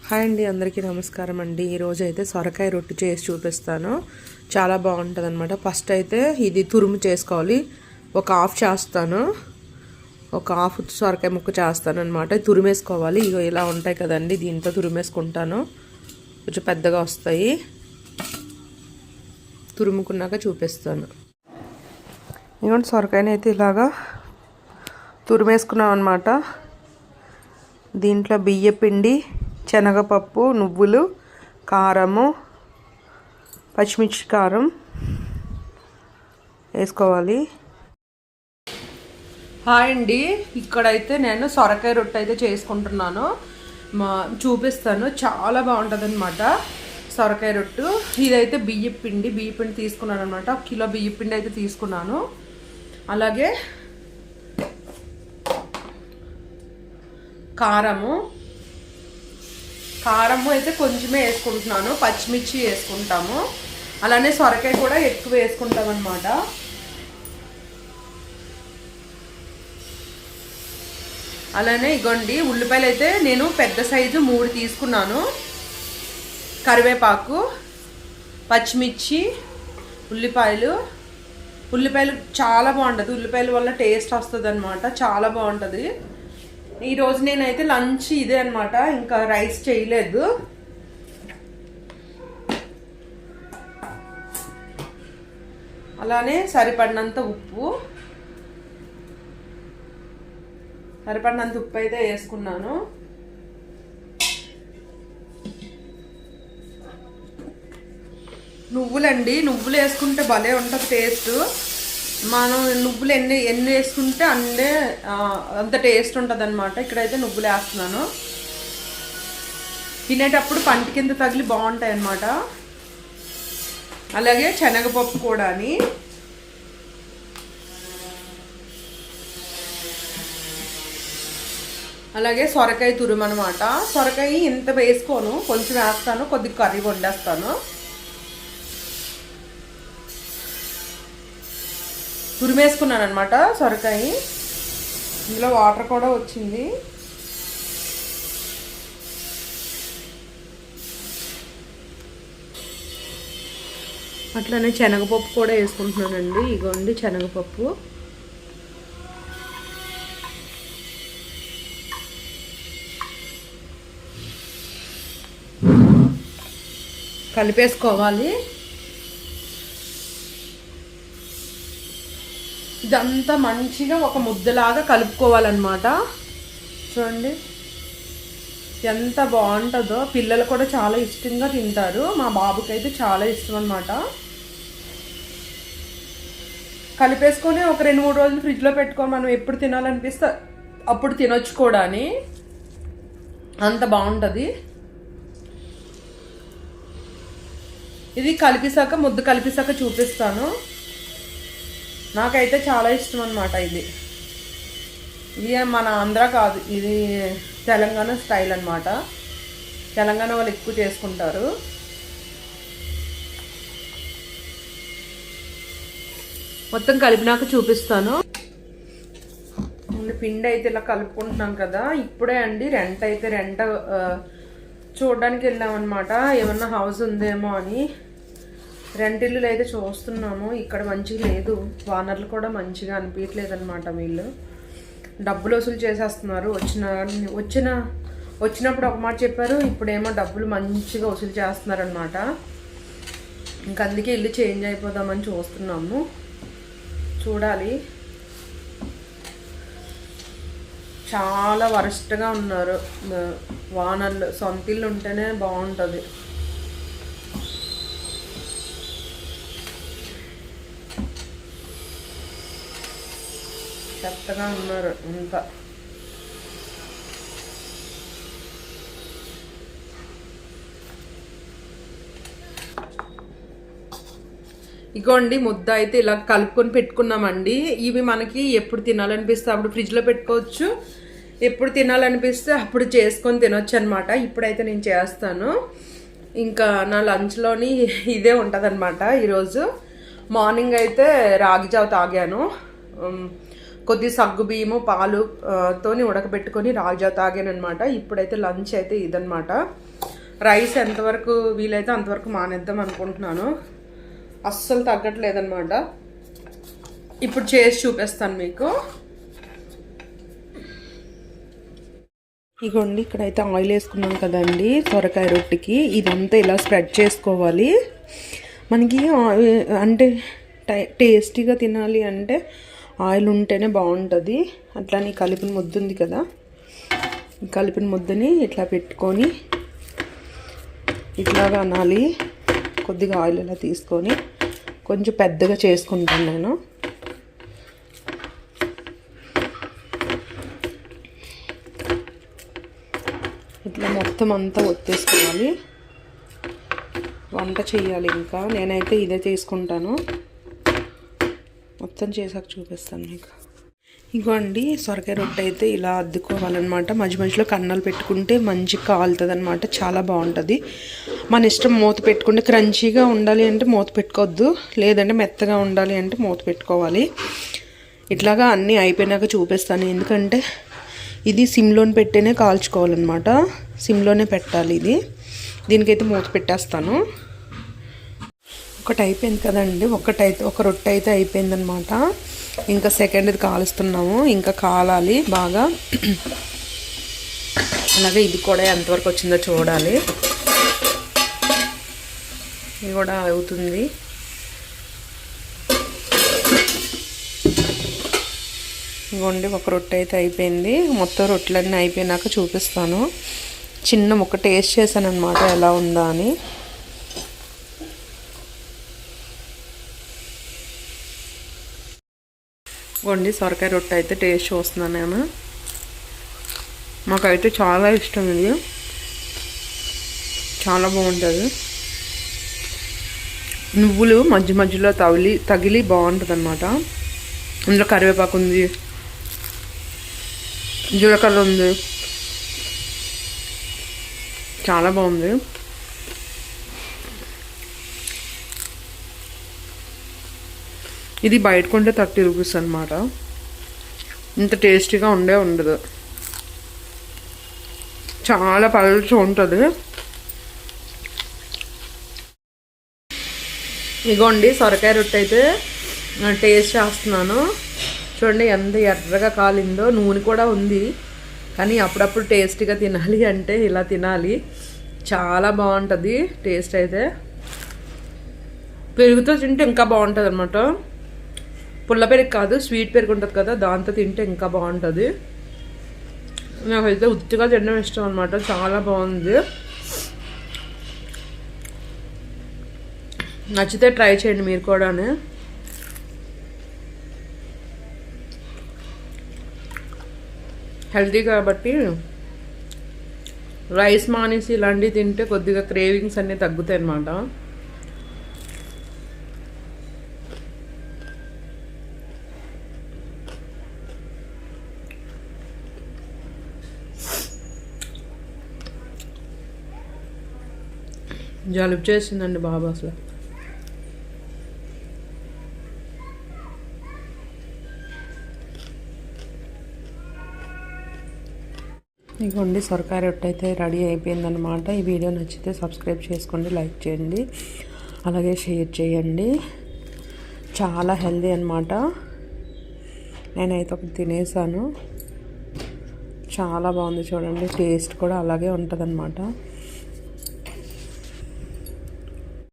Hi అండి, అందరికీ నమస్కారం అండి. ఈరోజు అయితే సొరకాయ రొట్టె చేసి చూపిస్తాను. చాలా బాగుంటుంది అనమాట. ఫస్ట్ అయితే ఇది తురుము చేసుకోవాలి. ఒక హాఫ్ చేస్తాను, ఒక హాఫ్ సొరకాయ ముక్క చేస్తాను అనమాట. తురిమేసుకోవాలి. ఇగో ఇలా ఉంటాయి కదండి, దీంతో తురిమేసుకుంటాను. కొంచెం పెద్దగా వస్తాయి. తురుముకున్నాక చూపిస్తాను. ఇదిగోండి, సొరకాయని అయితే ఇలాగా తురిమేసుకున్నాం అనమాట. దీంట్లో బియ్యపిండి, శనగపప్పు, నువ్వులు, కారము, పచ్చిమిర్చి కారం వేసుకోవాలి. హాయ్ అండి, ఇక్కడైతే నేను సొరకాయ రొట్టె అయితే చేసుకుంటున్నాను. చూపిస్తాను. చాలా బాగుంటుంది అనమాట సొరకాయ రొట్టు. ఇదైతే బియ్యపిండి తీసుకున్నాను అనమాట. 1 కిలో బియ్యపిండి అయితే తీసుకున్నాను. అలాగే కారము అయితే కొంచెమే వేసుకుంటున్నాను. పచ్చిమిర్చి వేసుకుంటాము. అలానే సొరకాయ కూడా ఎక్కువ వేసుకుంటాం అనమాట. అలానే ఇగోండి, ఉల్లిపాయలు అయితే నేను పెద్ద సైజు 3 తీసుకున్నాను. కరివేపాకు, పచ్చిమిర్చి, ఉల్లిపాయలు చాలా బాగుంటుంది. ఉల్లిపాయల వల్ల టేస్ట్ వస్తుంది అనమాట. చాలా బాగుంటుంది. ఈరోజు నేనైతే లంచ్ ఇదే అనమాట. ఇంకా రైస్ చేయలేదు. అలానే సరిపడినంత ఉప్పు అయితే వేసుకున్నాను. నువ్వులు వేసుకుంటే భలే ఉంటుంది టేస్ట్. మనం నువ్వులు ఎన్ని వేసుకుంటే అంత టేస్ట్ ఉంటుంది అనమాట. ఇక్కడైతే నువ్వులు వేస్తున్నాను. తినేటప్పుడు పంట కింద తగిలి బాగుంటాయి అన్నమాట. అలాగే శనగపప్పు కూడా. అలాగే సొరకాయ తురుము అనమాట. సొరకాయ ఇంత వేసుకోను, కొంచెం వేస్తాను. కొద్దిగా కర్రీ వండేస్తాను. తురిమేసుకున్నాను అనమాట సొరకాయ. ఇందులో వాటర్ కూడా వచ్చింది. అట్లనే శనగపప్పు కూడా వేసుకుంటున్నానండి. ఇగోండి శనగపప్పు. కలిపేసుకోవాలి. ఇదంతా మంచిగా ఒక ముద్దలాగా కలుపుకోవాలన్నమాట. చూడండి ఎంత బాగుంటుందో. పిల్లలు కూడా చాలా ఇష్టంగా తింటారు. మా బాబుకి అయితే చాలా ఇష్టం అనమాట. కలిపేసుకొని ఒక 2-3 రోజులు ఫ్రిడ్జ్లో పెట్టుకొని మనం ఎప్పుడు తినాలనిపిస్తే అప్పుడు తినొచ్చు కూడా. అంత బాగుంటుంది. ఇది ముద్ద కలిపిసాక చూపిస్తాను. నాకైతే చాలా ఇష్టం అనమాట. ఇది మన ఆంధ్ర కాదు, ఇది తెలంగాణ స్టైల్ అనమాట. తెలంగాణ వాళ్ళు ఎక్కువ చేసుకుంటారు. మొత్తం కలిపినాక చూపిస్తాను. పిండి అయితే ఇలా కలుపుకుంటున్నాం కదా. ఇప్పుడే అండి రెంట చూడడానికి వెళ్ళామన్నమాట. ఏమన్నా హౌస్ ఉందేమో అని. రెంటిల్లు అయితే చూస్తున్నాము. ఇక్కడ మంచిగా లేదు. వానర్లు కూడా మంచిగా అనిపించలేదు అనమాట. వీళ్ళు డబ్బులు వసూలు చేసేస్తున్నారు. వచ్చినప్పుడు ఒక మాట చెప్పారు, ఇప్పుడేమో డబ్బులు మంచిగా వసూలు చేస్తున్నారు అనమాట. ఇంక అందుకే ఇల్లు చేంజ్ అయిపోదామని చూస్తున్నాము. చూడాలి. చాలా వరస్ట్గా ఉన్నారు వానర్లు. సొంత ఇల్లు ఉంటేనే బాగుంటుంది. చెత్తగా ఉన్నారు అంతా. ఇగోండి, ముద్ద అయితే ఇలా కలుపుకొని పెట్టుకున్నామండి. ఇవి మనకి ఎప్పుడు తినాలనిపిస్తే అప్పుడు ఫ్రిడ్జ్లో పెట్టుకోవచ్చు. ఎప్పుడు తినాలనిపిస్తే అప్పుడు చేసుకొని తినొచ్చు అనమాట. ఇప్పుడైతే నేను చేస్తాను. ఇంకా నా లంచ్లోని ఇదే ఉంటుంది అనమాట. ఈరోజు మార్నింగ్ అయితే రాగి జావ తాగాను. కొద్ది సగ్గు బియ్యము పాలు తోని ఉడకబెట్టుకొని రాగి జావ తాగాను అనమాట. ఇప్పుడైతే లంచ్ అయితే ఇదనమాట. రైస్ ఎంతవరకు వీలైతే అంతవరకు మానేద్దాం అనుకుంటున్నాను. అస్సలు తగ్గట్లేదన్నమాట. ఇప్పుడు చేసి చూపిస్తాను మీకు. ఇగోండి ఇక్కడైతే ఆయిల్ వేసుకున్నాం కదండి సొరకాయ రొట్టెకి. ఇదంతా ఇలా స్ప్రెడ్ చేసుకోవాలి. మనకి అంటే టేస్టీగా తినాలి అంటే ఆయిల్ ఉంటేనే బాగుంటుంది. అట్లానే కలిపిన ముద్ద ఉంది కదా, కలిపిన ముద్దని ఇట్లా పెట్టుకొని ఇట్లాగా అనాలి. కొద్దిగా ఆయిల్ ఇలా తీసుకొని కొంచెం పెద్దగా చేసుకుంటాను నేను. ఇట్లా మొత్తం అంతా ఒత్తేసుకోవాలి. వంట చేయాలి ఇంకా. నేనైతే ఇదే తీసుకుంటాను. మొత్తం చేసాక చూపిస్తాను మీకు. ఇగోండి సొరకాయ రొట్టె అయితే ఇలా అద్దుకోవాలన్నమాట. మధ్య మధ్యలో కన్నాలు పెట్టుకుంటే మంచిగా కాలుతుంది అనమాట. చాలా బాగుంటుంది. మన ఇష్టం. మూత పెట్టుకుంటే క్రంచీగా ఉండాలి అంటే మూత పెట్టుకోవద్దు, లేదంటే మెత్తగా ఉండాలి అంటే మూత పెట్టుకోవాలి. ఇట్లాగా అన్నీ అయిపోయినాక చూపిస్తాను. ఎందుకంటే ఇది సిమ్లోనే పెట్టేనే కాల్చుకోవాలన్నమాట. సిమ్లోనే పెట్టాలి ఇది. దీనికైతే మూత పెట్టేస్తాను. ఒకటి అయిపోయింది కదండి. ఒక రొట్టె అయితే అయిపోయిందనమాట. ఇంకా సెకండ్ది కాలుస్తున్నాము. ఇంకా కాలాలి బాగా. అలాగే ఇది కూడా ఎంతవరకు వచ్చిందో చూడాలి. ఇది కూడా అవుతుంది. ఇవ్వండి ఒక రొట్టె అయితే అయిపోయింది. మొత్తం రొట్టెలన్నీ అయిపోయినాక చూపిస్తాను. చిన్న ముక్క టేస్ట్ చేశాను అనమాట ఎలా ఉందా అని. ఇవ్వండి సొరకాయ రొట్టె అయితే టేస్ట్ చూస్తున్నాను నేను. మాకైతే చాలా ఇష్టం ఇది. చాలా బాగుంటుంది. నువ్వులు మధ్య మధ్యలో తగిలి బాగుంటుంది అనమాట. ఇందులో కరివేపాకు ఉంది, జీలకర్ర ఉంది. చాలా బాగుంది. ఇది బయట కొంటే 30 రూపీస్ అనమాట. ఇంత టేస్టీగా ఉండదు. చాలా పలుచగా ఉంటుంది. ఇగోండి సొరకాయ రొట్టె అయితే టేస్ట్ చేస్తున్నాను. చూడండి ఎంత ఎర్రగా కాలిందో. నూనె కూడా ఉంది. కానీ అప్పుడప్పుడు టేస్టీగా తినాలి అంటే ఇలా తినాలి. చాలా బాగుంటుంది టేస్ట్ అయితే. పెరుగుతో తింటే ఇంకా బాగుంటుంది అనమాట. పుల్ల పెరుగు కాదు, స్వీట్ పెరుగు ఉంటుంది కదా, దాంతో తింటే ఇంకా బాగుంటుంది. నాకైతే ఉత్తిగా తినడం ఇష్టం అనమాట. చాలా బాగుంది. నచ్చితే ట్రై చేయండి మీరు కూడా. హెల్తీ కాబట్టి రైస్ మానేసి ఇలాంటివి తింటే కొద్దిగా క్రేవింగ్స్ అన్నీ తగ్గుతాయి అన్నమాట. జలుబు చేసిందండి బాబు అసలు. ఇదిగోండి సొరకాయ రొట్టె అయితే రెడీ అయిపోయిందనమాట. ఈ వీడియో నచ్చితే సబ్స్క్రైబ్ చేసుకోండి, లైక్ చేయండి, అలాగే షేర్ చేయండి. చాలా హెల్దీ అనమాట. నేనైతే ఒకటి తినేసాను. చాలా బాగుంది చూడండి. టేస్ట్ కూడా అలాగే ఉంటుంది అనమాట.